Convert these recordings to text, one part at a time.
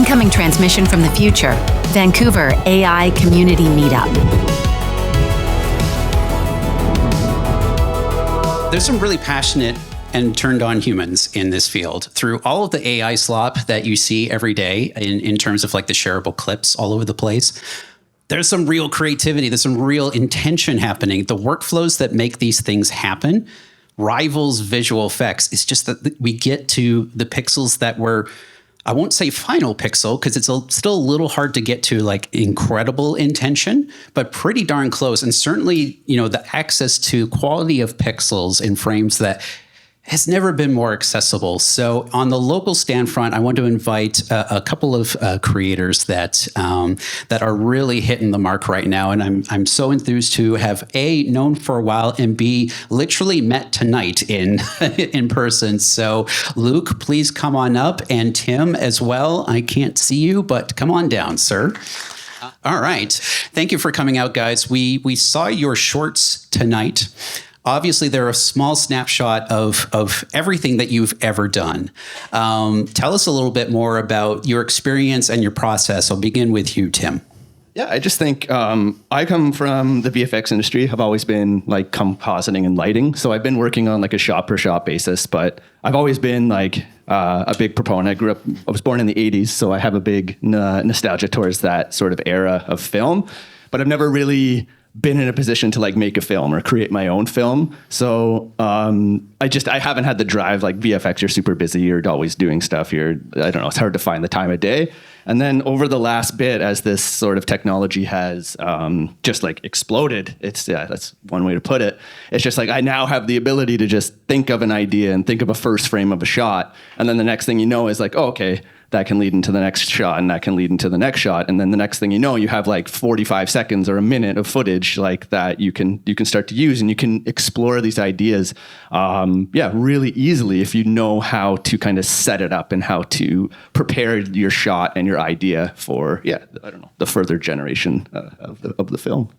Incoming transmission from the future. Vancouver AI Community Meetup. There's some really passionate and turned on humans in this field through all of the AI slop that you see every day in terms of like the shareable clips all over the place. There's some real creativity. There's some real intention happening. The workflows that make these things happen rivals visual effects. It's just that we get to the pixels that were, I won't say final pixel because it's still a little hard to get to like incredible intention, but pretty darn close. And certainly, you know, the access to quality of pixels in frames that has never been more accessible. So on the local stand front, I want to invite a couple of creators that are really hitting the mark right now. And I'm so enthused to have A, known for a while, and B, literally met tonight in person. So Luke, please come on up, and Tim as well. I can't see you, but come on down, sir. All right. Thank you for coming out, guys. We saw your shorts tonight. Obviously, they're a small snapshot of everything that you've ever done. Tell us a little bit more about your experience and your process. I'll begin with you, Tim. Yeah, I just think I come from the VFX industry. I've always been like compositing and lighting. So I've been working on like a shot per shot basis, but I've always been like a big proponent. I was born in the 80s, so I have a big nostalgia towards that sort of era of film, but I've never really been in a position to like make a film or create my own film. So I haven't had the drive. Like VFX, you're super busy. You're always doing stuff. I don't know, it's hard to find the time of day. And then over the last bit, as this sort of technology has just like exploded, that's one way to put it. It's just like I now have the ability to just think of an idea and think of a first frame of a shot. And then the next thing you know is like, oh, okay, that can lead into the next shot, and that can lead into the next shot. And then the next thing you know, you have like 45 seconds or a minute of footage like that you can start to use, and you can explore these ideas really easily if you know how to kind of set it up and how to prepare your shot and your idea for, the further generation of the film.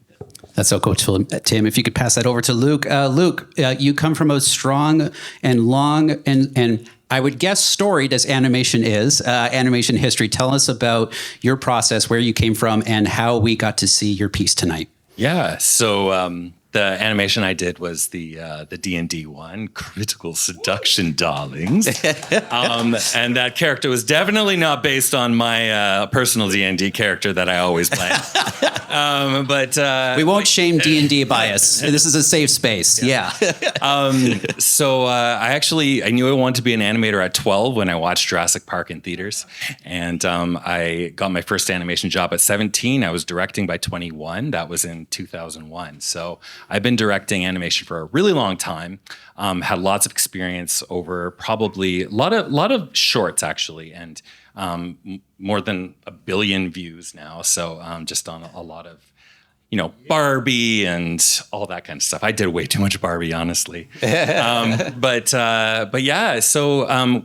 That's so cool, Tim. If you could pass that over to Luke. Luke, you come from a strong and long and I would guess storied as animation is, animation history. Tell us about your process, where you came from, and how we got to see your piece tonight. Yeah, so the animation I did was the D&D one, Critical Seduction Darlings. And that character was definitely not based on my personal D&D character that I always play. But we won't shame D&D bias. This is a safe space. Yeah. So I knew I wanted to be an animator at 12 when I watched Jurassic Park in theaters. And I got my first animation job at 17. I was directing by 21. That was in 2001. So I've been directing animation for a really long time. Had lots of experience over probably a lot of shorts actually, and more than 1 billion views now. So just on a lot of, Barbie and all that kind of stuff. I did way too much Barbie, honestly. But yeah. So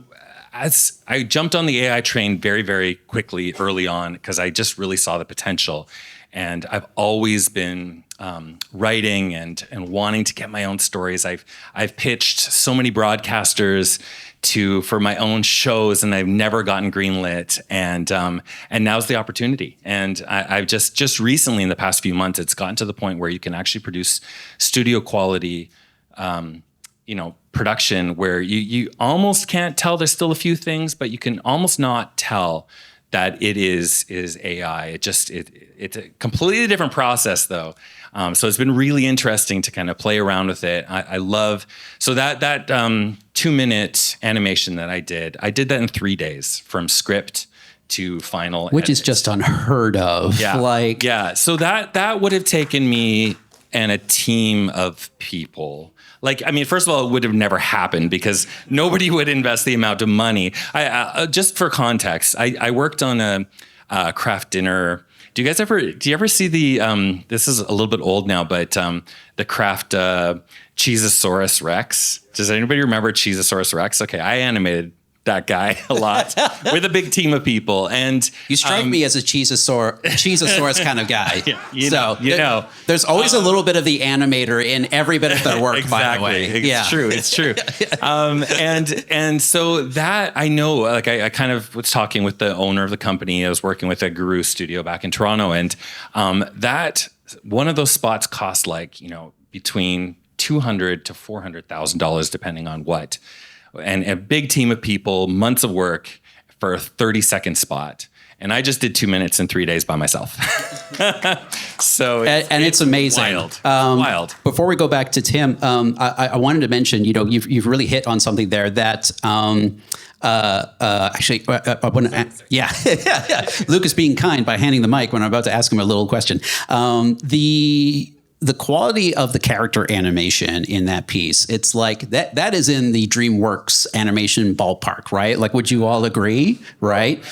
as I jumped on the AI train very, very quickly early on because I just really saw the potential. And I've always been writing and wanting to get my own stories. I've pitched so many broadcasters for my own shows, and I've never gotten greenlit. And now's the opportunity. And I've just recently, in the past few months, it's gotten to the point where you can actually produce studio quality, production where you almost can't tell. There's still a few things, but you can almost not tell that it is AI. It's a completely different process though. So it's been really interesting to kind of play around with it. I love, so that 2-minute animation that I did that in 3 days from script to final. Which is just unheard of. Yeah. So that would have taken me and a team of people. First of all, it would have never happened because nobody would invest the amount of money. Just for context, I worked on a craft dinner. Do you ever see this is a little bit old now, but the craft Cheezosaurus Rex? Does anybody remember Cheezosaurus Rex? Okay, I animated that guy a lot with a big team of people. And you strike me as a cheeseosaurus kind of guy. Yeah, there's always a little bit of the animator in every bit of their work, exactly. by the way. It's true. And so that I know, like I kind of was talking with the owner of the company. I was working with a Guru studio back in Toronto, and that one of those spots cost like, between $200,000 to $400,000, depending on what. And a big team of people, months of work for a 30-second spot. And I just did 2 minutes in 3 days by myself. So it's amazing. Wild. Before we go back to Tim, I wanted to mention, you've really hit on something there that actually, I want to, Luke is being kind by handing the mic when I'm about to ask him a little question. The quality of the character animation in that piece, it's like that is in the DreamWorks animation ballpark, right? Like, would you all agree, right?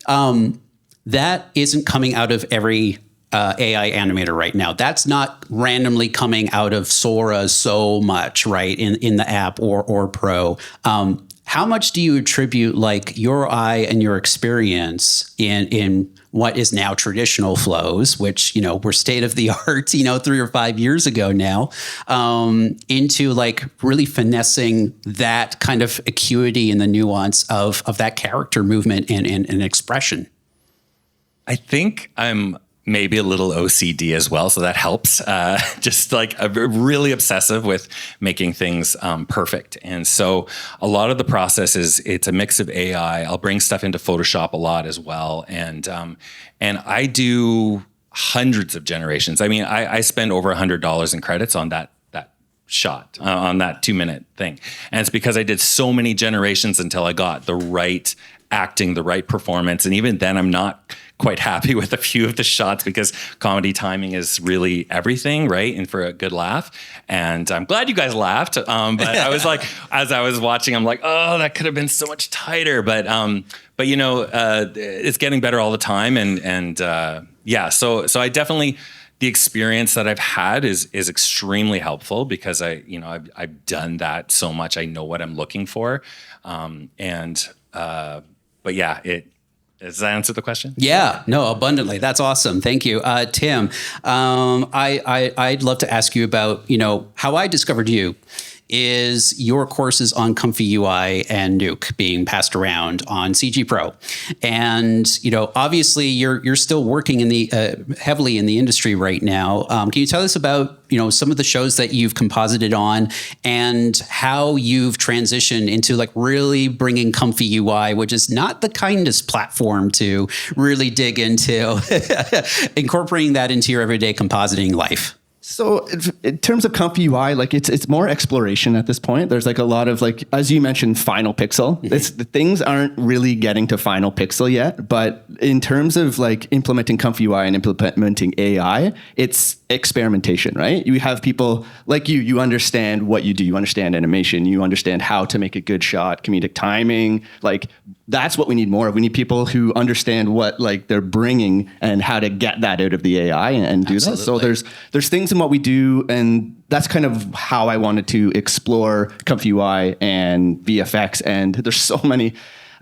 That isn't coming out of every AI animator right now. That's not randomly coming out of Sora so much, right, in the app or Pro. How much do you attribute like your eye and your experience in what is now traditional flows, which, were state of the art, 3 or 5 years ago now, into like really finessing that kind of acuity and the nuance of that character movement and expression? I think I'm maybe a little OCD as well, so that helps. Just like I'm really obsessive with making things perfect. And so a lot of the process it's a mix of AI. I'll bring stuff into Photoshop a lot as well. And I do hundreds of generations. I mean, I spend over $100 in credits on that shot, on that 2-minute thing. And it's because I did so many generations until I got the right acting, the right performance. And even then I'm not quite happy with a few of the shots because comedy timing is really everything, right? And for a good laugh. And I'm glad you guys laughed. But I was like, as I was watching, I'm like, oh, that could have been so much tighter. But it's getting better all the time. So I definitely, the experience that I've had is extremely helpful because I've done that so much. I know what I'm looking for. Does that answer the question? Yeah, no, abundantly. That's awesome. Thank you. Tim, I'd love to ask you about, how I discovered you is your courses on ComfyUI and Nuke being passed around on CG Pro. And, obviously you're still working in the heavily in the industry right now. Can you tell us about, some of the shows that you've composited on and how you've transitioned into like really bringing ComfyUI, which is not the kindest platform to really dig into, incorporating that into your everyday compositing life? So in terms of ComfyUI, like it's more exploration at this point. There's like a lot of like, as you mentioned, final pixel. The things aren't really getting to final pixel yet. But in terms of like implementing ComfyUI and implementing AI, it's experimentation, right? You have people like you understand what you do. You understand animation. You understand how to make a good shot, comedic timing. Like that's what we need more of. We need people who understand what like they're bringing and how to get that out of the AI and do that. So there's things in what we do, and that's kind of how I wanted to explore ComfyUI and VFX. And there's so many.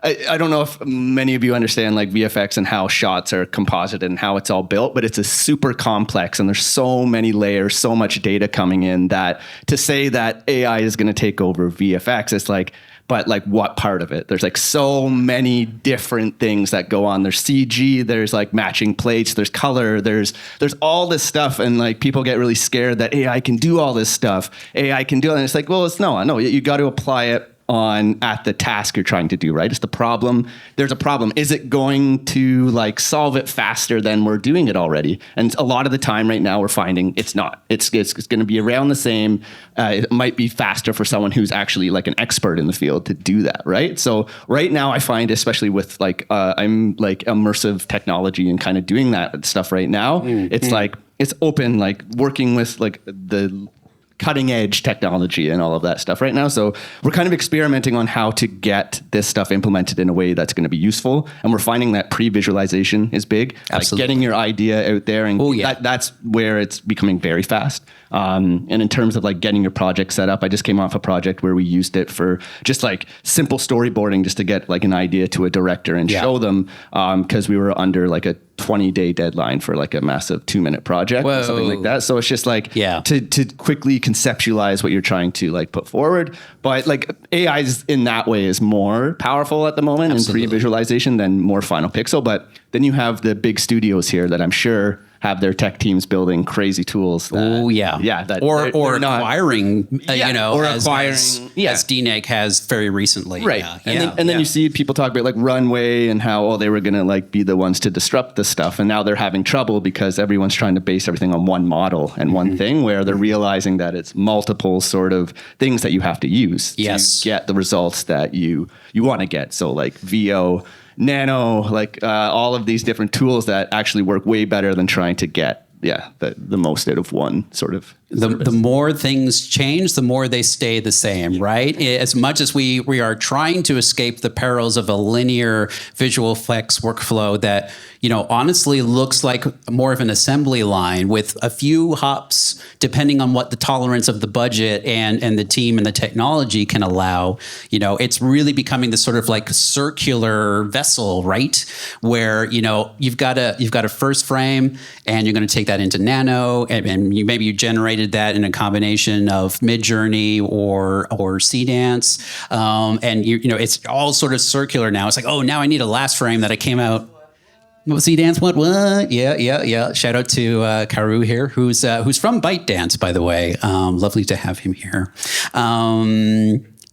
I don't know if many of you understand like VFX and how shots are composited and how it's all built, but it's a super complex and there's so many layers, so much data coming in that to say that AI is going to take over VFX, it's like, but like what part of it? There's like so many different things that go on. There's CG, there's like matching plates, there's color, there's all this stuff. And like people get really scared that AI can do all this stuff. AI can do it. And it's like, well, no, you got to apply it at the task you're trying to do, right? It's the problem. There's a problem. Is it going to like solve it faster than we're doing it already? And a lot of the time right now we're finding it's not. It's going to be around the same. It might be faster for someone who's actually like an expert in the field to do that, right? So right now I find, especially with like, I'm like immersive technology and kind of doing that stuff right now. It's like, it's open, like working with like the cutting edge technology and all of that stuff right now. So we're kind of experimenting on how to get this stuff implemented in a way that's going to be useful. And we're finding that pre-visualization is big. Absolutely. Like getting your idea out there, and yeah. that's where it's becoming very fast. And in terms of like getting your project set up, I just came off a project where we used it for just like simple storyboarding, just to get like an idea to a director and show them, because we were under like a 20-day deadline for like a massive 2-minute project or something like that. So it's just like to quickly conceptualize what you're trying to like put forward. But like AI in that way is more powerful at the moment in pre-visualization than more Final Pixel. But then you have the big studios here that I'm sure have their tech teams building crazy tools. That, or not, acquiring, as DNEG has very recently. Right. And then you see people talk about like Runway and how, they were going to like be the ones to disrupt this stuff. And now they're having trouble because everyone's trying to base everything on one model and one thing, where they're realizing that it's multiple sort of things that you have to use to get the results that you want to get. So like VO, Nano, like all of these different tools that actually work way better than trying to get the most out of one sort of. The more things change, the more they stay the same, right? As much as we are trying to escape the perils of a linear visual effects workflow that, honestly looks like more of an assembly line with a few hops, depending on what the tolerance of the budget and the team and the technology can allow, it's really becoming this sort of like circular vessel, right? Where, you've got a first frame and you're going to take that into Nano and maybe you generate that in a combination of Midjourney or Cdance, and it's all sort of circular now. It's like, now I need a last frame that I came out. Cdance, what? Yeah. Shout out to Karu here, who's from ByteDance, by the way. Lovely to have him here.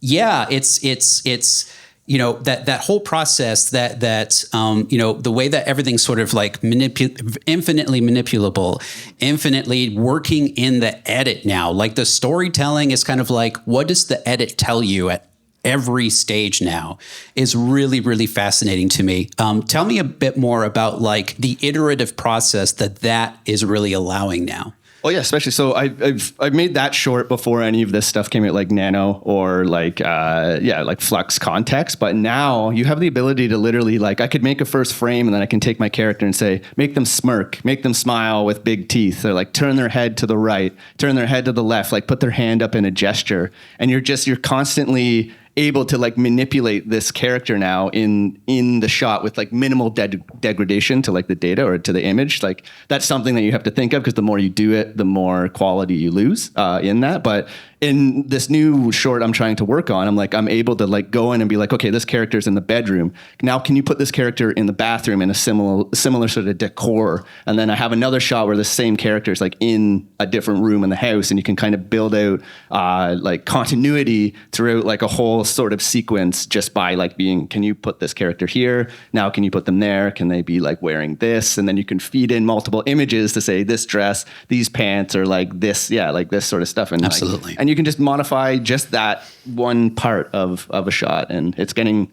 It's. That whole process that the way that everything's sort of like infinitely manipulable, infinitely working in the edit now. Like the storytelling is kind of like, what does the edit tell you at every stage now is really, really fascinating to me. Tell me a bit more about like the iterative process that is really allowing now. Oh yeah, especially so I've made that short before any of this stuff came out, like Nano or like Flux Context. But now you have the ability to literally, like, I could make a first frame and then I can take my character and say, make them smirk, make them smile with big teeth, or like turn their head to the right, turn their head to the left, like put their hand up in a gesture, and you're constantly able to like manipulate this character now in the shot with like minimal degradation to like the data or to the image. Like that's something that you have to think of, because the more you do it, the more quality you lose in that. But in this new short I'm trying to work on, I'm able to like go in and be like, okay, this character's in the bedroom. Now, can you put this character in the bathroom in a similar sort of decor? And then I have another shot where the same character is like in a different room in the house, and you can kind of build out like continuity throughout like a whole sort of sequence just by like being, can you put this character here? Now, can you put them there? Can they be like wearing this? And then you can feed in multiple images to say this dress, these pants, or like this, like this sort of stuff. And absolutely. Like, and you can just modify just that one part of a shot, and it's getting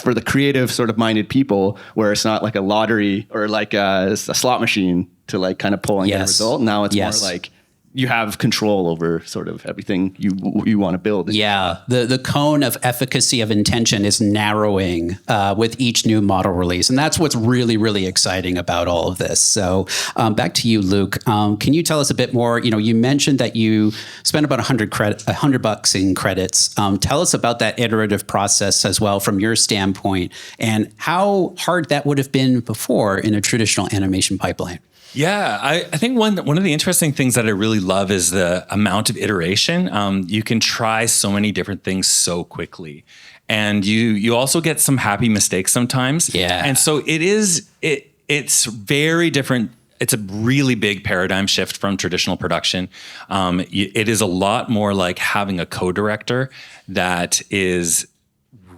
for the creative sort of minded people, where it's not like a lottery or like a slot machine to like kind of pull and get a result. Now it's more like you have control over sort of everything you want to build. Yeah, the cone of efficacy of intention is narrowing with each new model release, and that's what's really, really exciting about all of this. So back to you, Luke. Can you tell us a bit more? You mentioned that you spent about $100 in credits. Tell us about that iterative process as well from your standpoint, and how hard that would have been before in a traditional animation pipeline. Yeah, I think one of the interesting things that I really love is the amount of iteration. You can try so many different things so quickly, and you also get some happy mistakes sometimes. Yeah, and so it's very different. It's a really big paradigm shift from traditional production. It is a lot more like having a co-director that is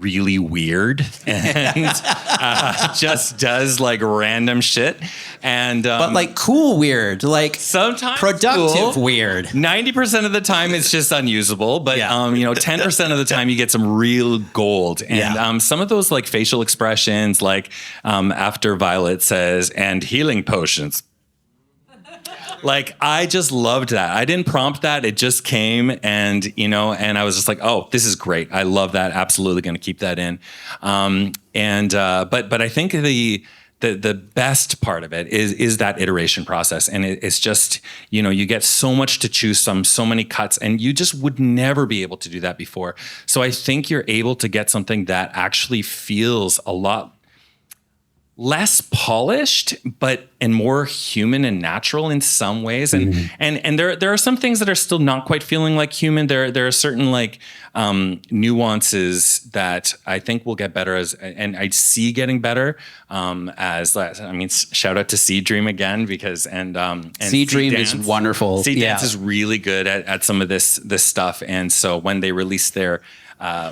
really weird and just does like random shit, and but like cool weird, like sometimes productive cool. Weird. 90% of the time it's just unusable, but 10% of the time you get some real gold. And some of those like facial expressions, like after Violet says, and healing potions. Like, I just loved that. I didn't prompt that. It just came, and, and I was just like, oh, this is great. I love that. Absolutely going to keep that in. But I think the best part of it is that iteration process. And it's just, you get so much to choose from, so many cuts, and you just would never be able to do that before. So I think you're able to get something that actually feels a lot less polished, and more human and natural in some ways. And and there are some things that are still not quite feeling like human. There are certain nuances that I think will get better and I see getting better shout out to Seed Dream again, because and Seed Dream is wonderful. Seed Dance is really good at some of this stuff. And so when they release their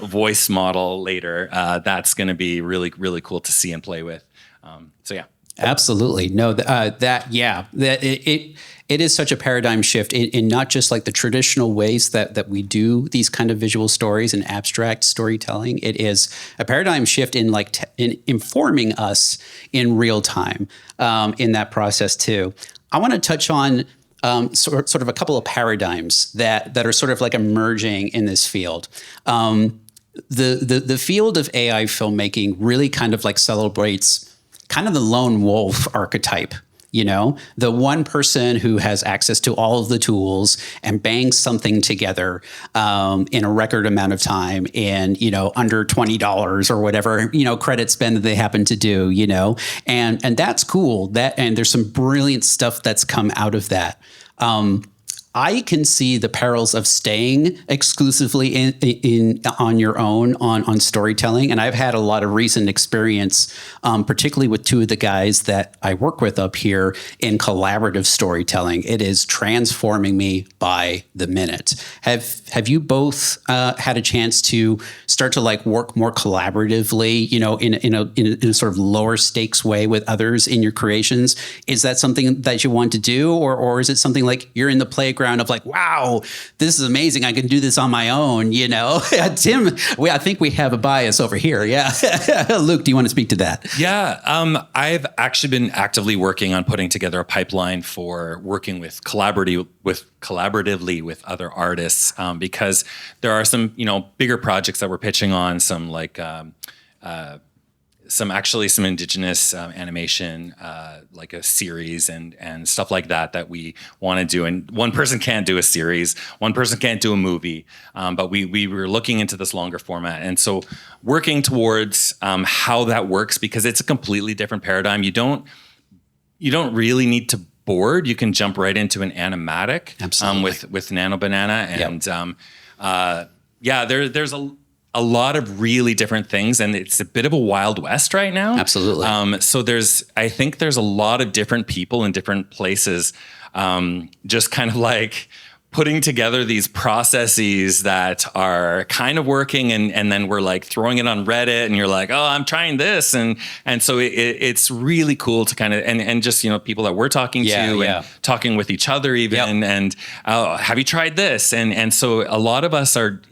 voice model later, that's going to be really, really cool to see and play with. So yeah, absolutely. No, it is such a paradigm shift in not just like the traditional ways that we do these kind of visual stories and abstract storytelling. It is a paradigm shift in in informing us in real time in that process too. I want to touch on sort of a couple of paradigms that are sort of like emerging in this field. The field of AI filmmaking really kind of like celebrates kind of the lone wolf archetype, the one person who has access to all of the tools and bangs something together in a record amount of time in, under $20 or whatever, credit spend that they happen to do, and that's cool. And there's some brilliant stuff that's come out of that. I can see the perils of staying exclusively in on your own on storytelling, and I've had a lot of recent experience, particularly with two of the guys that I work with up here in collaborative storytelling. It is transforming me by the minute. Have you both had a chance to start to work more collaboratively, in a sort of lower stakes way with others in your creations? Is that something that you want to do, or is it something like you're in the playground of wow, this is amazing, I can do this on my own, Tim, I think we have a bias over here. Yeah. Luke, do you want to speak to that? Yeah. I've actually been actively working on putting together a pipeline for working collaboratively with other artists, because there are some, bigger projects that we're pitching on, some some Indigenous animation, like a series and stuff like that we want to do. And one person can't do a series, one person can't do a movie, but we were looking into this longer format. And so working towards how that works, because it's a completely different paradigm. You don't really need to board. You can jump right into an animatic with Nano Banana. And there's a lot of really different things, and it's a bit of a wild west right now. Absolutely. So I think there's a lot of different people in different places, just kind of putting together these processes that are kind of working, and then we're throwing it on Reddit, and you're like, oh, I'm trying this, and so it's really cool to kind of and just people that we're talking to and talking with each other even, and have you tried this, and so a lot of us are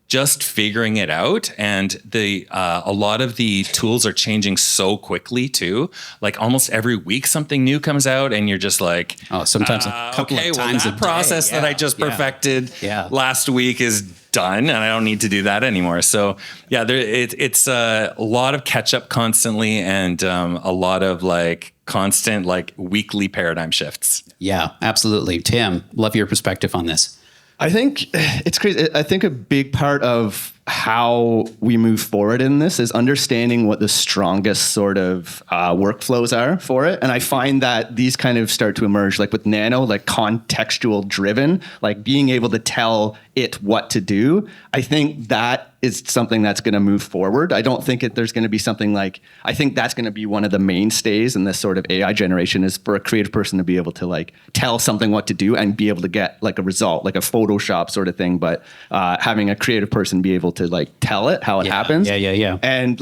just figuring it out, and a lot of the tools are changing so quickly too. Almost every week something new comes out, and you're just sometimes a couple of times that process that I just perfected last week is done, and I don't need to do that anymore. So it's a lot of catch up constantly, and a lot of constant weekly paradigm shifts. Yeah, absolutely. Tim, love your perspective on this. I think it's crazy. I think a big part of how we move forward in this is understanding what the strongest sort of workflows are for it. And I find that these kind of start to emerge, with Nano, contextual driven, being able to tell it what to do. I think that is something that's going to move forward. I don't think there's going to be something I think that's going to be one of the mainstays in this sort of AI generation, is for a creative person to be able to tell something what to do and be able to get a result, like a Photoshop sort of thing. But having a creative person be able to tell it how it happens. Yeah. And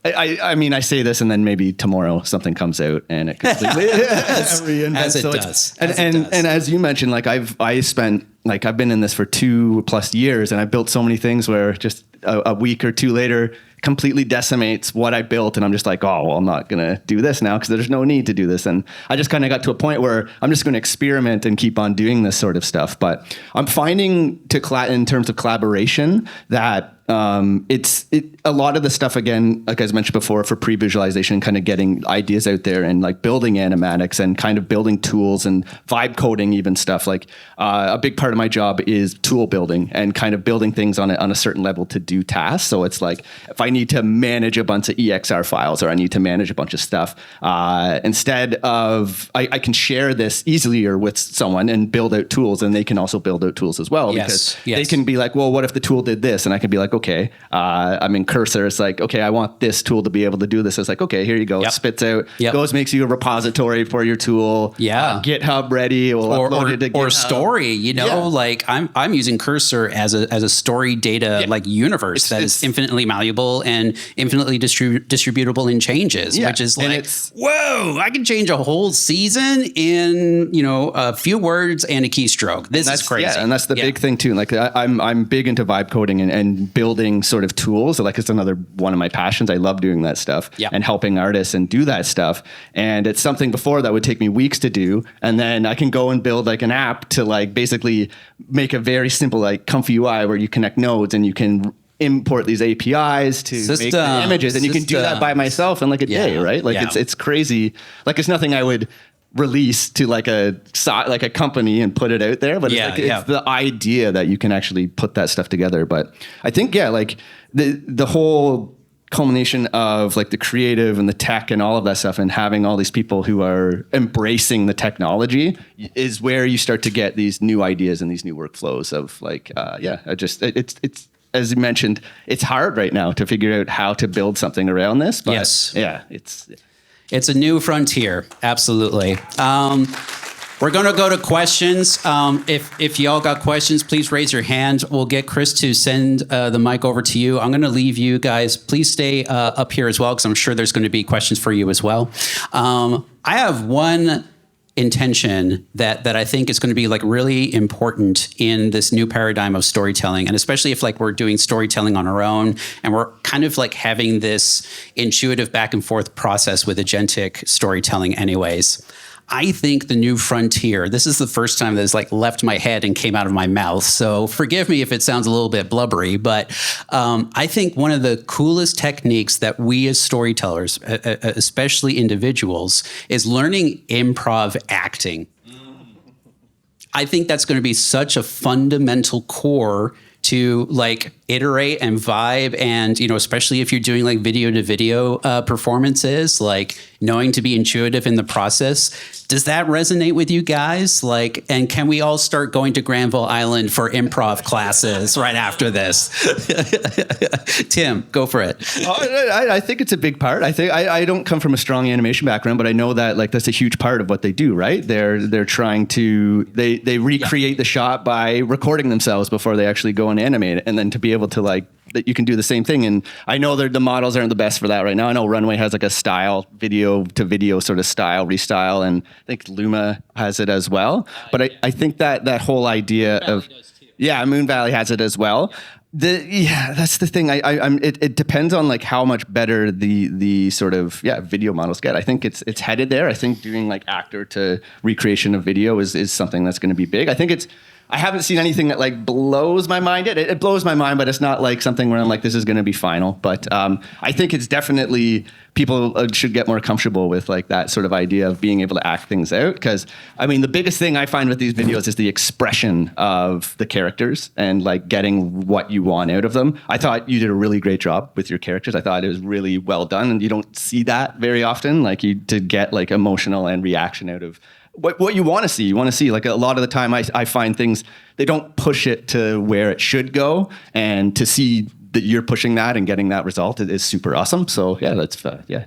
I mean, I say this, and then maybe tomorrow something comes out and it completely as it does. And as you mentioned, I spent like I've been in this for 2+ years, and I built so many things where just a week or two later completely decimates what I built. And I'm just like, oh, well, I'm not going to do this now because there's no need to do this. And I just kind of got to a point where I'm just going to experiment and keep on doing this sort of stuff. But I'm finding in terms of collaboration that it's a lot of the stuff, again, like I mentioned before, for pre-visualization, kind of getting ideas out there and like building animatics and kind of building tools and vibe coding, even stuff like a big part of my job is tool building and kind of building things on a certain level to do tasks. So it's like if I need to manage a bunch of EXR files or I need to manage a bunch of stuff, instead of I can share this easier with someone and build out tools, and they can also build out tools as well, because they can be like, well, what if the tool did this? And I can be like, okay, I'm in Cursor. It's like, okay, I want this tool to be able to do this. It's like, okay, here you go. It spits out, goes, makes you a repository for your tool. GitHub ready. We'll upload it to GitHub. Or story, like I'm using Cursor as a story data like universe that is infinitely malleable and infinitely distributable in changes, which is like, whoa, I can change a whole season in, a few words and a keystroke. This is crazy. Yeah, and that's the big thing too. Like I'm big into vibe coding and building sort of tools. So like it's another one of my passions. I love doing that stuff and helping artists and do that stuff. And it's something before that would take me weeks to do. And then I can go and build like an app to like basically make a very simple like ComfyUI where you connect nodes and you can import these APIs to make the images, and you can do that by myself in like a day, right? Like it's crazy. Like it's nothing I would release to like a company and put it out there, but it's the idea that you can actually put that stuff together. But I think like the whole culmination of like the creative and the tech and all of that stuff, and having all these people who are embracing the technology is where you start to get these new ideas and these new workflows of like it's as you mentioned, it's hard right now to figure out how to build something around this. But it's a new frontier. Absolutely. We're going to go to questions. If y'all got questions, please raise your hand. We'll get Chris to send the mic over to you. I'm going to leave you guys. Please stay up here as well, because I'm sure there's going to be questions for you as well. I have one intention that I think is going to be like really important in this new paradigm of storytelling, and especially if like we're doing storytelling on our own and we're kind of like having this intuitive back and forth process with agentic storytelling anyways. I think the new frontier, this is the first time that has like left my head and came out of my mouth. So forgive me if it sounds a little bit blubbery, but I think one of the coolest techniques that we as storytellers, especially individuals, is learning improv acting. I think that's going to be such a fundamental core to like iterate and vibe, and especially if you're doing like video to video performances, like knowing to be intuitive in the process. Does that resonate with you guys? Like, and can we all start going to Granville Island for improv classes right after this? Tim, go for it. I think it's a big part. I think I don't come from a strong animation background, but I know that like that's a huge part of what they do, right? They're trying to they recreate the shot by recording themselves before they actually go and animate it, and then to be able to like that you can do the same thing. And I know the models aren't the best for that right now. I know Runway has like a style, video to video sort of style, restyle, and I think Luma has it as well. But I think that whole idea of Moon Valley has it as well. That's the thing. It depends on like how much better the sort of video models get. I think it's headed there. I think doing like actor to recreation of video is something that's going to be big. I haven't seen anything that like blows my mind. It blows my mind, but it's not like something where I'm like, this is going to be final. But I think it's definitely people should get more comfortable with like that sort of idea of being able to act things out. Because I mean, the biggest thing I find with these videos is the expression of the characters and like getting what you want out of them. I thought you did a really great job with your characters. I thought it was really well done, and you don't see that very often. Like to get like emotional and reaction out of what you want to see. You want to see like a lot of the time I find things, they don't push it to where it should go, and to see that you're pushing that and getting that result is super awesome. So that's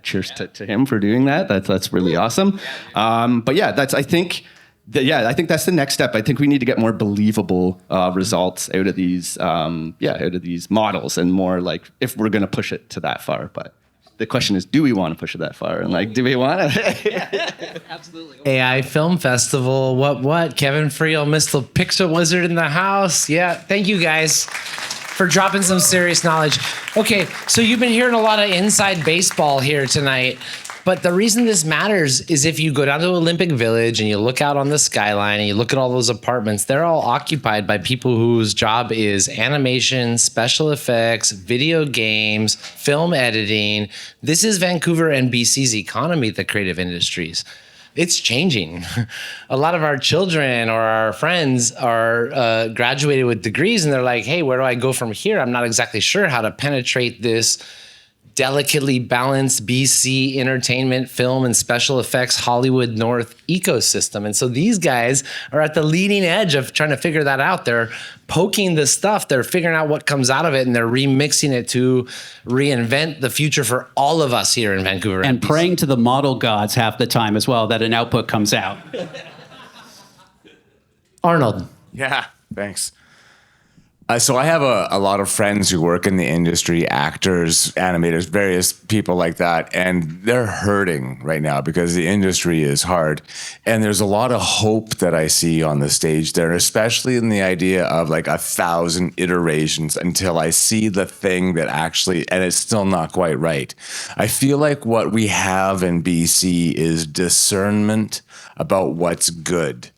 cheers to him for doing that. That's really awesome. But I think that's the next step. I think we need to get more believable results out of these models, and more like if we're going to push it to that far. But the question is, do we want to push it that far? And like, do we want to? Absolutely. AI Film Festival. What? Kevin Friel, Mr. Pixel Wizard in the house. Yeah. Thank you guys for dropping some serious knowledge. Okay, so you've been hearing a lot of inside baseball here tonight. But the reason this matters is if you go down to Olympic Village and you look out on the skyline and you look at all those apartments, they're all occupied by people whose job is animation, special effects, video games, film editing. This is Vancouver and BC's economy, the creative industries. It's changing. A lot of our children or our friends are graduated with degrees and they're like, hey, where do I go from here? I'm not exactly sure how to penetrate this delicately balanced BC entertainment, film, and special effects Hollywood North ecosystem. And so these guys are at the leading edge of trying to figure that out. They're poking the stuff, they're figuring out what comes out of it, and they're remixing it to reinvent the future for all of us here in Vancouver. And praying to the model gods half the time as well that an output comes out. Arnold. Yeah, thanks. So I have a lot of friends who work in the industry, actors, animators, various people like that, and they're hurting right now because the industry is hard. And there's a lot of hope that I see on the stage there, especially in the idea of like 1,000 iterations until I see the thing that actually, and it's still not quite right. I feel like what we have in BC is discernment about what's good.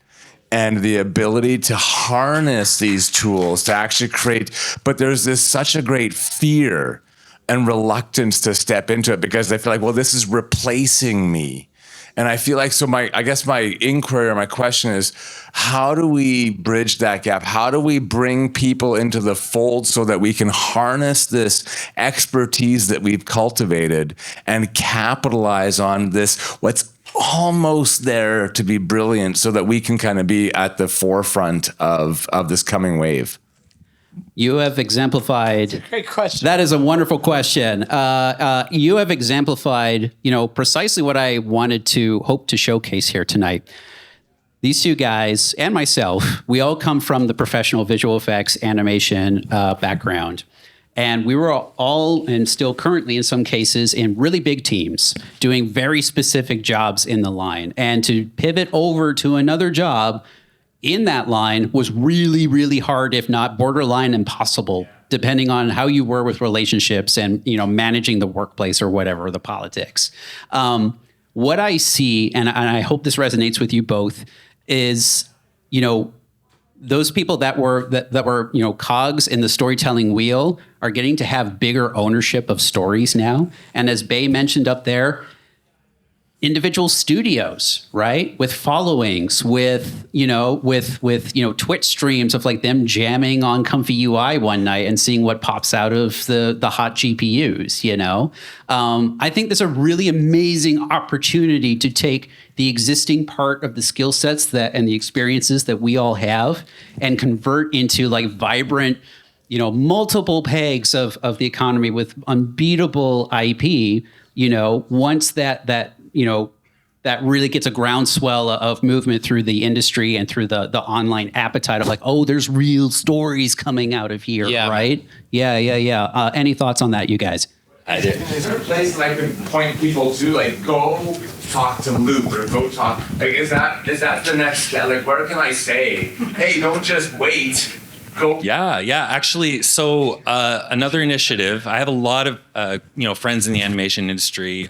And the ability to harness these tools to actually create, but there's such a great fear and reluctance to step into it because they feel like, well, this is replacing me. And I feel like, so I guess my inquiry or my question is, how do we bridge that gap? How do we bring people into the fold so that we can harness this expertise that we've cultivated and capitalize on this, what's almost there to be brilliant so that we can kind of be at the forefront of this coming wave? You have exemplified. Great question. That is a wonderful question. You have exemplified, precisely what I wanted to hope to showcase here tonight. These two guys and myself, we all come from the professional visual effects animation background. And we were all, and still currently in some cases, in really big teams, doing very specific jobs in the line. And to pivot over to another job in that line was really, really hard, if not borderline impossible, depending on how you were with relationships and managing the workplace or whatever, the politics. What I see, and I hope this resonates with you both, is those people that were cogs in the storytelling wheel are getting to have bigger ownership of stories now. And as Bay mentioned up there, individual studios, right? With followings, with Twitch streams of like them jamming on ComfyUI one night and seeing what pops out of the hot GPUs, I think there's a really amazing opportunity to take the existing part of the skill sets and the experiences that we all have and convert into like vibrant, multiple pegs of the economy with unbeatable IP, once that really gets a groundswell of movement through the industry and through the online appetite of like, oh, there's real stories coming out of here, right? Yeah. Any thoughts on that, you guys? I did. Is there a place that I could point people to, like, go talk to Luke or go talk, like, is that the next step? Like, where can I say, hey, don't just wait. Go. Yeah. Actually, so another initiative. I have a lot of friends in the animation industry.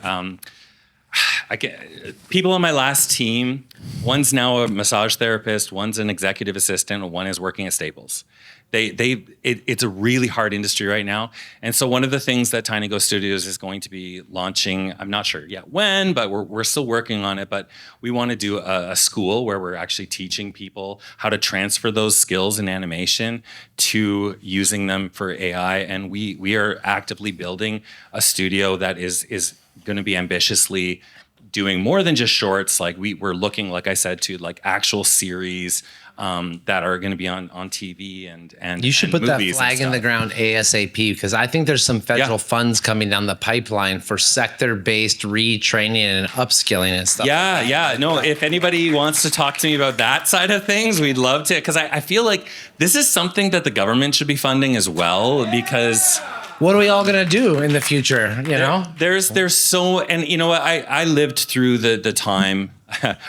People on my last team. One's now a massage therapist. One's an executive assistant. And one is working at Staples. It's a really hard industry right now. And so one of the things that Tiny Ghost Studios is going to be launching, I'm not sure yet when, but we're still working on it. But we want to do a school where we're actually teaching people how to transfer those skills in animation to using them for AI. And we are actively building a studio that is going to be ambitiously doing more than just shorts. Like we're looking, like I said, to like actual series that are going to be on TV and you should put that movies flag in the ground ASAP, because I think there's some federal funds coming down the pipeline for sector-based retraining and upskilling and stuff. No, if anybody wants to talk to me about that side of things, we'd love to, because I feel like this is something that the government should be funding as well, because what are we all gonna do in the future? You know, there's so, and you know what, I lived through the time.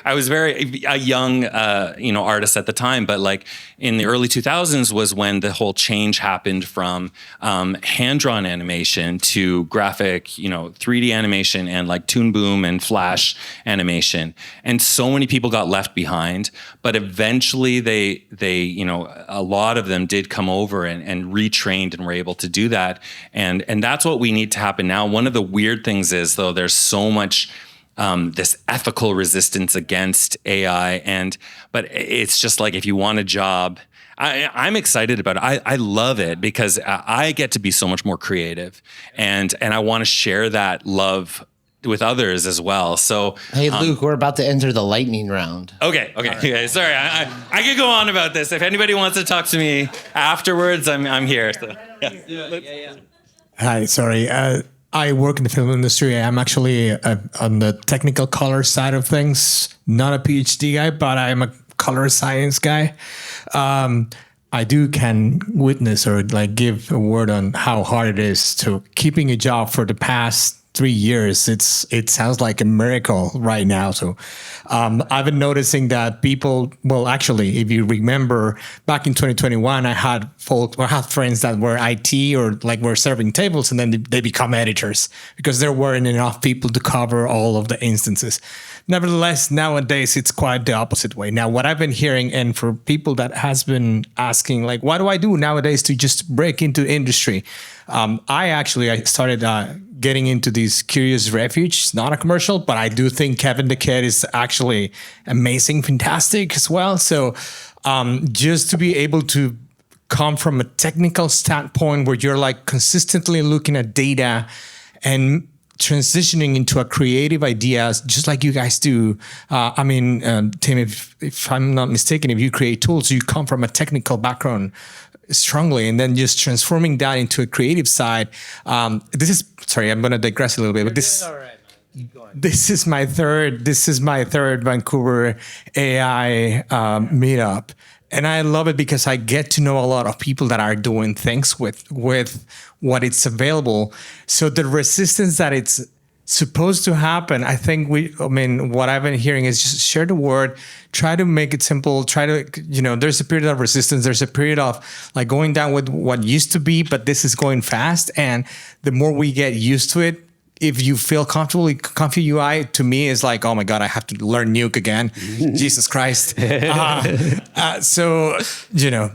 I was a young artist at the time, but like in the early 2000s was when the whole change happened from hand-drawn animation to graphic, 3D animation and like Toon Boom and Flash animation. And so many people got left behind, but eventually they a lot of them did come over and retrained and were able to do that. And that's what we need to happen now. One of the weird things is, though, there's so much this ethical resistance against AI, but it's just like, if you want a job, I'm excited about it. I love it because I get to be so much more creative, and I want to share that love with others as well. So, hey, Luke, we're about to enter the lightning round. Okay. Right. Sorry, I could go on about this. If anybody wants to talk to me afterwards, I'm here. So, yeah. Hi, sorry. I work in the film industry. I'm actually on the technical color side of things, not a PhD guy, but I'm a color science guy. I can witness or like give a word on how hard it is to keeping a job for the past 3 years. It sounds like a miracle right now. So I've been noticing that people, well, actually, if you remember back in 2021, I had friends that were IT or like were serving tables, and then they become editors because there weren't enough people to cover all of the instances. Nevertheless, nowadays, it's quite the opposite way. Now, what I've been hearing, and for people that has been asking, like, what do I do nowadays to just break into industry? I started getting into this Curious Refuge. It's not a commercial, but I do think Kevin the Kid is actually amazing, fantastic as well. So just to be able to come from a technical standpoint where you're like consistently looking at data and transitioning into a creative ideas, just like you guys do. Tim, if I'm not mistaken, if you create tools, you come from a technical background strongly, and then just transforming that into a creative side. I'm going to digress a little bit, but this is my third Vancouver AI meetup. And I love it because I get to know a lot of people that are doing things with what it's available. So the resistance that it's supposed to happen, I think what I've been hearing is just share the word, try to make it simple, there's a period of resistance. There's a period of like going down with what used to be, but this is going fast. And the more we get used to it, if you feel comfortable, ComfyUI to me is like, oh my God, I have to learn Nuke again. Jesus Christ.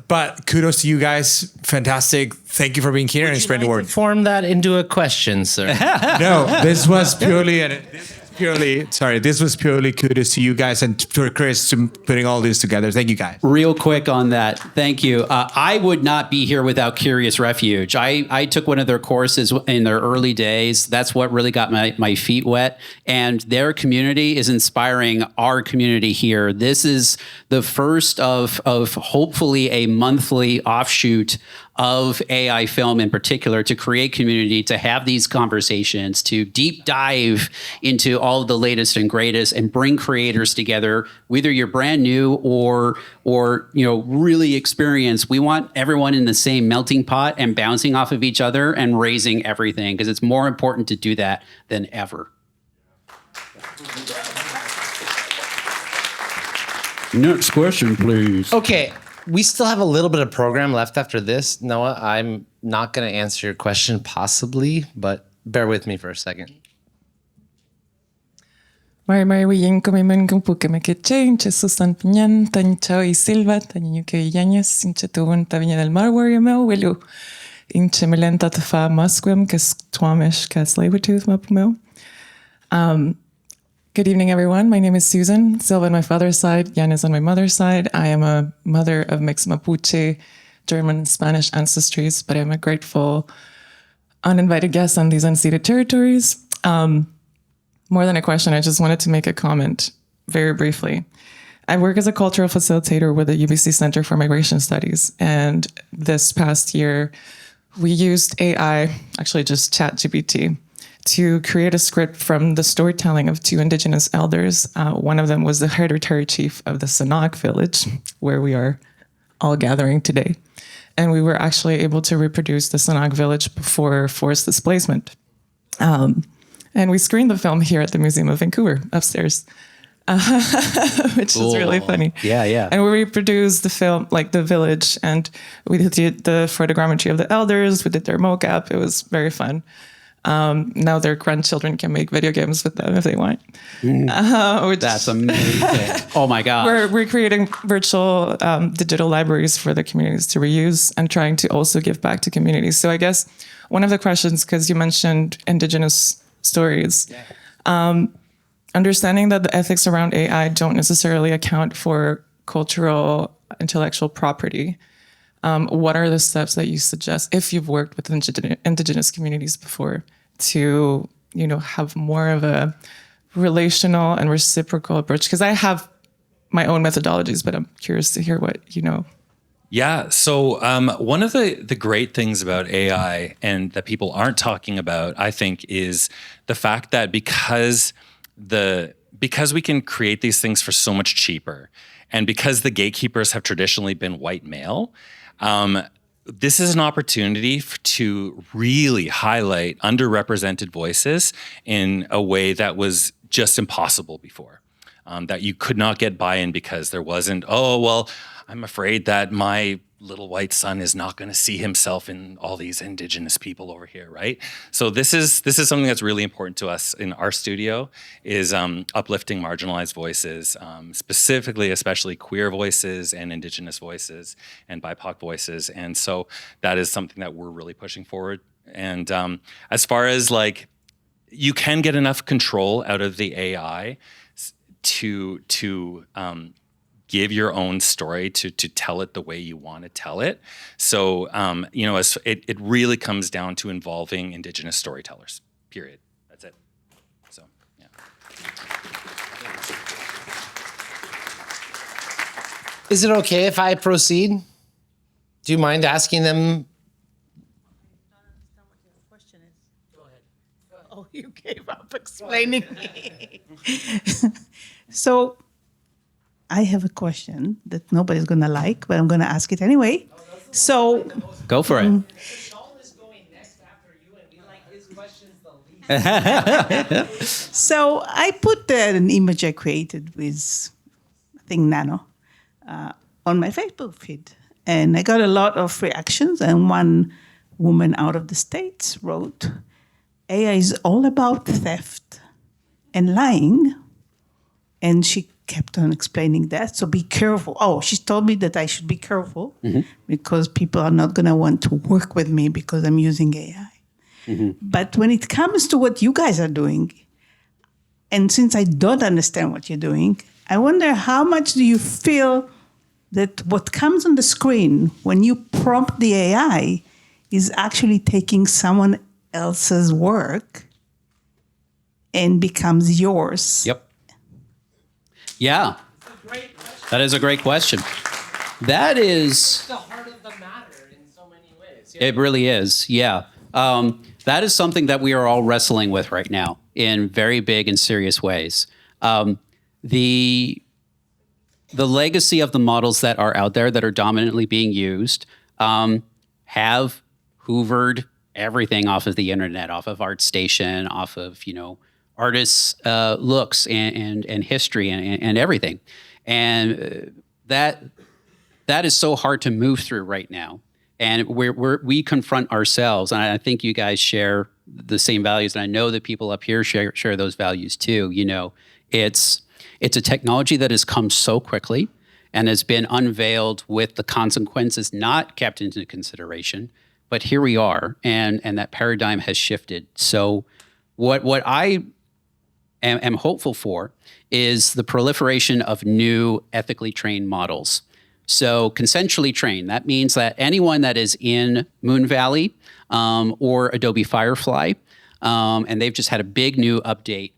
But kudos to you guys. Fantastic. Thank you for being here and spreading the word. Form that into a question, sir. No, this was purely kudos to you guys and for Chris to putting all this together. Thank you guys. Real quick on that. Thank you. I would not be here without Curious Refuge. I took one of their courses in their early days. That's what really got my feet wet. And their community is inspiring our community here. This is the first of hopefully a monthly offshoot of AI film in particular, to create community, to have these conversations, to deep dive into all of the latest and greatest and bring creators together, whether you're brand new or really experienced. We want everyone in the same melting pot and bouncing off of each other and raising everything, because it's more important to do that than ever. Next question, please. Okay. We still have a little bit of program left after this. Noah, I'm not going to answer your question possibly, but bear with me for a second. Mari wiyin kami men kumpu kami keche inche Susan Piñan tancho y Silva tanyo que yañes inche tuun taviña del mar warrior mel wilu inche melenta tafa musquim kes twamish kes labor-tooth mapumel. Good evening, everyone. My name is Susan Silva on my father's side, Jan is on my mother's side. I am a mother of mixed Mapuche, German, and Spanish ancestries, but I'm a grateful uninvited guest on these unceded territories. More than a question, I just wanted to make a comment very briefly. I work as a cultural facilitator with the UBC Center for Migration Studies, and this past year, we used AI, actually just ChatGPT, to create a script from the storytelling of two Indigenous elders. One of them was the hereditary chief of the Sanok village, where we are all gathering today. and we were actually able to reproduce the Sonac village before forced displacement. And we screened the film here at the Museum of Vancouver upstairs, which is really funny. Yeah, yeah. And we reproduced the film, like the village, and we did the photogrammetry of the elders. We did their mocap. It was very fun. Now their grandchildren can make video games with them if they want. That's amazing. Oh my God. We're creating virtual digital libraries for the communities to reuse and trying to also give back to communities. So I guess one of the questions, because you mentioned Indigenous stories, understanding that the ethics around AI don't necessarily account for cultural intellectual property. What are the steps that you suggest if you've worked with Indigenous communities before to, have more of a relational and reciprocal approach? Because I have my own methodologies, but I'm curious to hear what you know. Yeah. So one of the great things about AI and that people aren't talking about, I think, is the fact that because we can create these things for so much cheaper, and because the gatekeepers have traditionally been white male, this is an opportunity to really highlight underrepresented voices in a way that was just impossible before. That you could not get buy-in because there wasn't, I'm afraid that my little white son is not going to see himself in all these Indigenous people over here, right? So this is something that's really important to us in our studio, is uplifting marginalized voices, especially queer voices and Indigenous voices and BIPOC voices. And so that is something that we're really pushing forward. And as far as you can get enough control out of the AI to give your own story, to tell it the way you want to tell it. So, it really comes down to involving Indigenous storytellers, period. That's it. So, yeah. Is it okay if I proceed? Do you mind asking them? Oh, you gave up explaining me. So I have a question that nobody's going to like, but I'm going to ask it anyway. So go for it. Sean is going next after you, and we like his questions the least. So I put an image I created with, I think, Nano on my Facebook feed. And I got a lot of reactions. And one woman out of the States wrote, AI is all about theft and lying. And she kept on explaining that. So be careful. Oh, she told me that I should be careful because people are not going to want to work with me because I'm using AI. But when it comes to what you guys are doing, and since I don't understand what you're doing, I wonder how much do you feel that what comes on the screen when you prompt the AI is actually taking someone else's work and becomes yours? Yep. Yeah. That is a great question. That is the heart of the matter in so many ways. It really is. Yeah. That is something that we are all wrestling with right now in very big and serious ways. The legacy of the models that are out there that are dominantly being used have hoovered everything off of the internet, off of ArtStation, off of, artists' looks and history and everything. And that is so hard to move through right now. And we confront ourselves, and I think you guys share the same values, and I know that people up here share those values too. It's a technology that has come so quickly and has been unveiled with the consequences not kept into consideration. But here we are, and that paradigm has shifted. So what I am hopeful for is the proliferation of new ethically trained models. So consensually trained, that means that anyone that is in Moon Valley or Adobe Firefly, and they've just had a big new update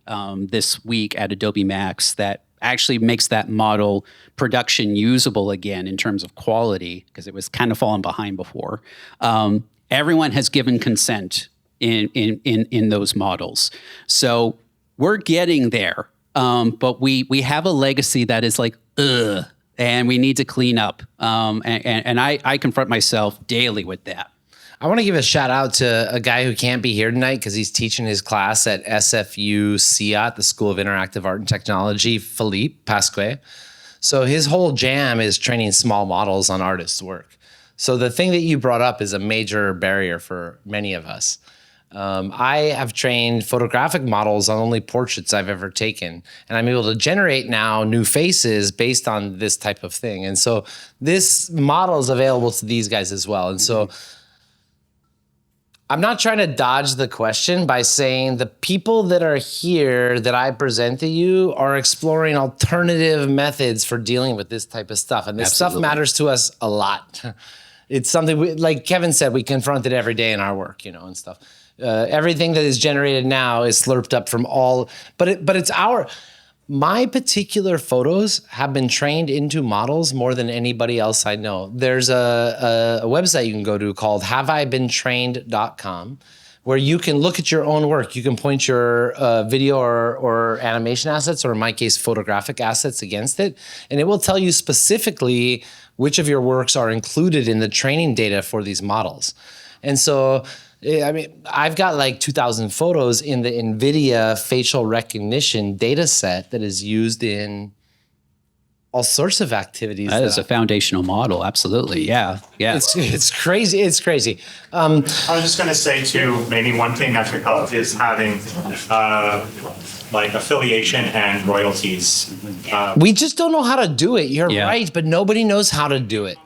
this week at Adobe Max that actually makes that model production usable again in terms of quality, because it was kind of falling behind before. Everyone has given consent in those models. So we're getting there, but we have a legacy that is like, and we need to clean up. And I confront myself daily with that. I want to give a shout out to a guy who can't be here tonight because he's teaching his class at SFU CIAT, the School of Interactive Art and Technology, Philippe Pasquet. So his whole jam is training small models on artists' work. So the thing that you brought up is a major barrier for many of us. I have trained photographic models on only portraits I've ever taken, and I'm able to generate now new faces based on this type of thing. And so this model is available to these guys as well. And so I'm not trying to dodge the question by saying the people that are here that I present to you are exploring alternative methods for dealing with this type of stuff. And this stuff matters to us a lot. It's something, like Kevin said, we confront it every day in our work, and stuff. Everything that is generated now is slurped up from all, but it's my particular photos have been trained into models more than anybody else I know. There's a website you can go to called haveibeentrained.com where you can look at your own work. You can point your video or animation assets, or in my case, photographic assets against it. And it will tell you specifically which of your works are included in the training data for these models. And so, I've got like 2,000 photos in the NVIDIA facial recognition data set that is used in all sorts of activities. That is a foundational model. Absolutely. Yeah. It's crazy. It's crazy. I was just going to say too, maybe one thing that could help is having like affiliation and royalties. We just don't know how to do it. You're right, but nobody knows how to do it.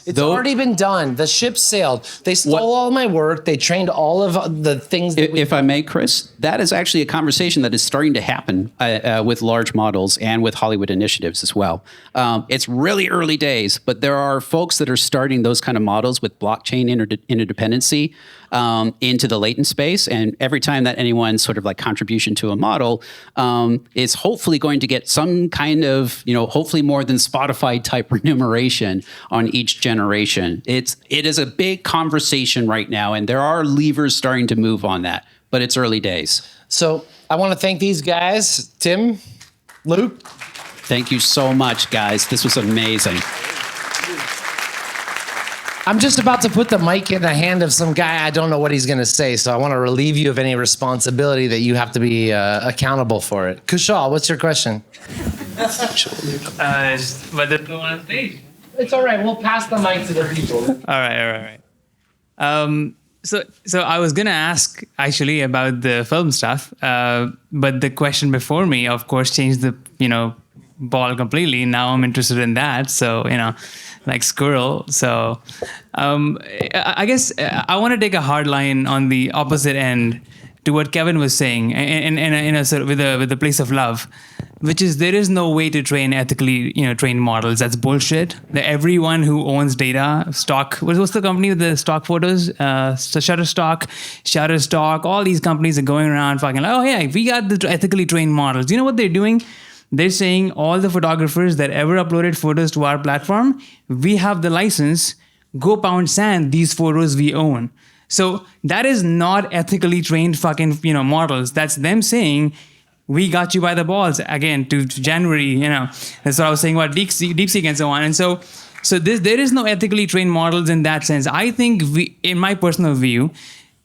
It's already been done. The ship sailed. They stole all my work. They trained all of the things. If I may, Chris, that is actually a conversation that is starting to happen with large models and with Hollywood initiatives as well. It's really early days, but there are folks that are starting those kind of models with blockchain interdependency into the latent space. And every time that anyone's sort of like contribution to a model is hopefully going to get some kind of, hopefully more than Spotify type remuneration on each generation. It is a big conversation right now, and there are levers starting to move on that, but it's early days. So I want to thank these guys, Tim, Luke. Thank you so much, guys. This was amazing. I'm just about to put the mic in the hand of some guy. I don't know what he's going to say, so I want to relieve you of any responsibility that you have to be accountable for it. Kushal, what's your question? Whether to go on stage. It's all right. We'll pass the mic to the people. All right. So I was going to ask actually about the film stuff, but the question before me, of course, changed the, ball completely. Now I'm interested in that. So, like squirrel. So I guess I want to take a hard line on the opposite end to what Kevin was saying in a sort of with a place of love, which is there is no way to train ethically, trained models. That's bullshit. Everyone who owns data, stock, what's the company with the stock photos? Shutterstock, all these companies are going around fucking like, oh yeah, we got the ethically trained models. You know what they're doing? They're saying all the photographers that ever uploaded photos to our platform, we have the license, go pound sand, these photos we own. So that is not ethically trained fucking, models. That's them saying, we got you by the balls again to January, That's what I was saying about DeepSeek and so on. And so there is no ethically trained models in that sense. I think in my personal view,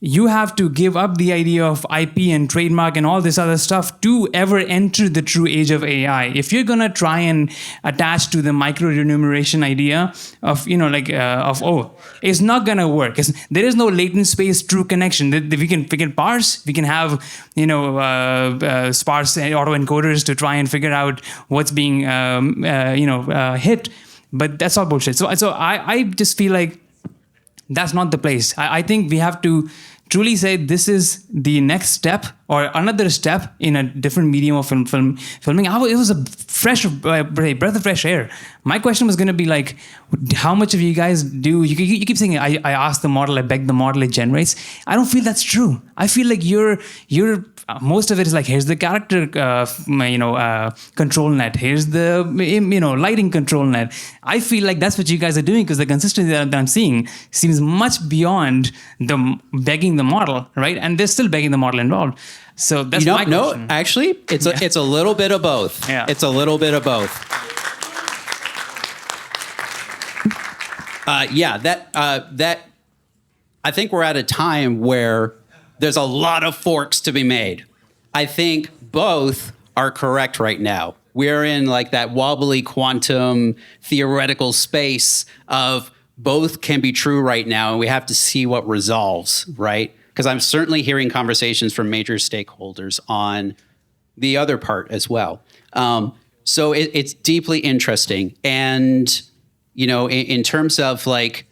you have to give up the idea of IP and trademark and all this other stuff to ever enter the true age of AI. If you're going to try and attach to the micro remuneration idea of, it's not going to work. There is no latent space true connection. We can parse, we can have, sparse autoencoders to try and figure out what's being, hit. But that's all bullshit. So I just feel like that's not the place. I think we have to truly say this is the next step or another step in a different medium of filming. It was a breath of fresh air. My question was going to be like, how much of you guys do, you keep saying, I ask the model, I beg the model, it generates. I don't feel that's true. I feel like you're most of it is like, here's the character, control net. Here's the, lighting control net. I feel like that's what you guys are doing because the consistency that I'm seeing seems much beyond the begging the model, right? And they're still begging the model involved. So that's my question. No, actually, it's a little bit of both. Yeah. It's a little bit of both. That I think we're at a time where there's a lot of forks to be made. I think both are correct right now. We're in like that wobbly quantum theoretical space of both can be true right now, and we have to see what resolves, right? Because I'm certainly hearing conversations from major stakeholders on the other part as well. So it's deeply interesting. And, you know, in terms of like,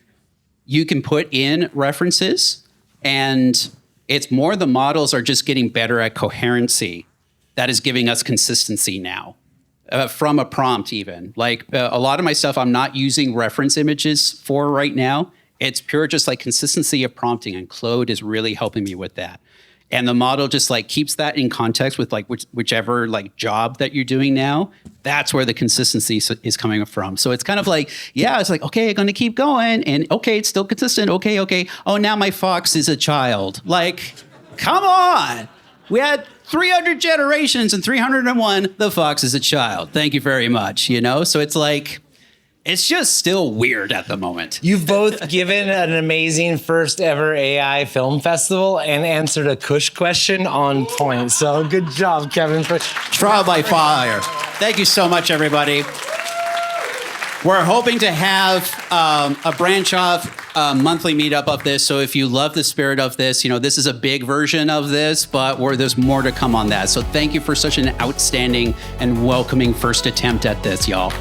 you can put in references, and it's more the models are just getting better at coherency. That is giving us consistency now. From a prompt even. Like a lot of my stuff I'm not using reference images for right now. It's pure just like consistency of prompting, and Claude is really helping me with that. And the model just like keeps that in context with like whichever like job that you're doing now. That's where the consistency is coming from. So it's kind of like, yeah, it's like, okay, I'm going to keep going. And okay, it's still consistent. Okay. Oh, now my fox is a child. Like, come on. We had 300 generations and 301, the fox is a child. Thank you very much, you know? So it's like, it's just still weird at the moment. You've both given an amazing first ever AI film festival and answered a Kush question on point. So good job, Kevin. Trial by fire. Thank you so much, everybody. We're hoping to have a branch off monthly meetup of this. So if you love the spirit of this, you know, this is a big version of this, but there's more to come on that. So thank you for such an outstanding and welcoming first attempt at this, y'all.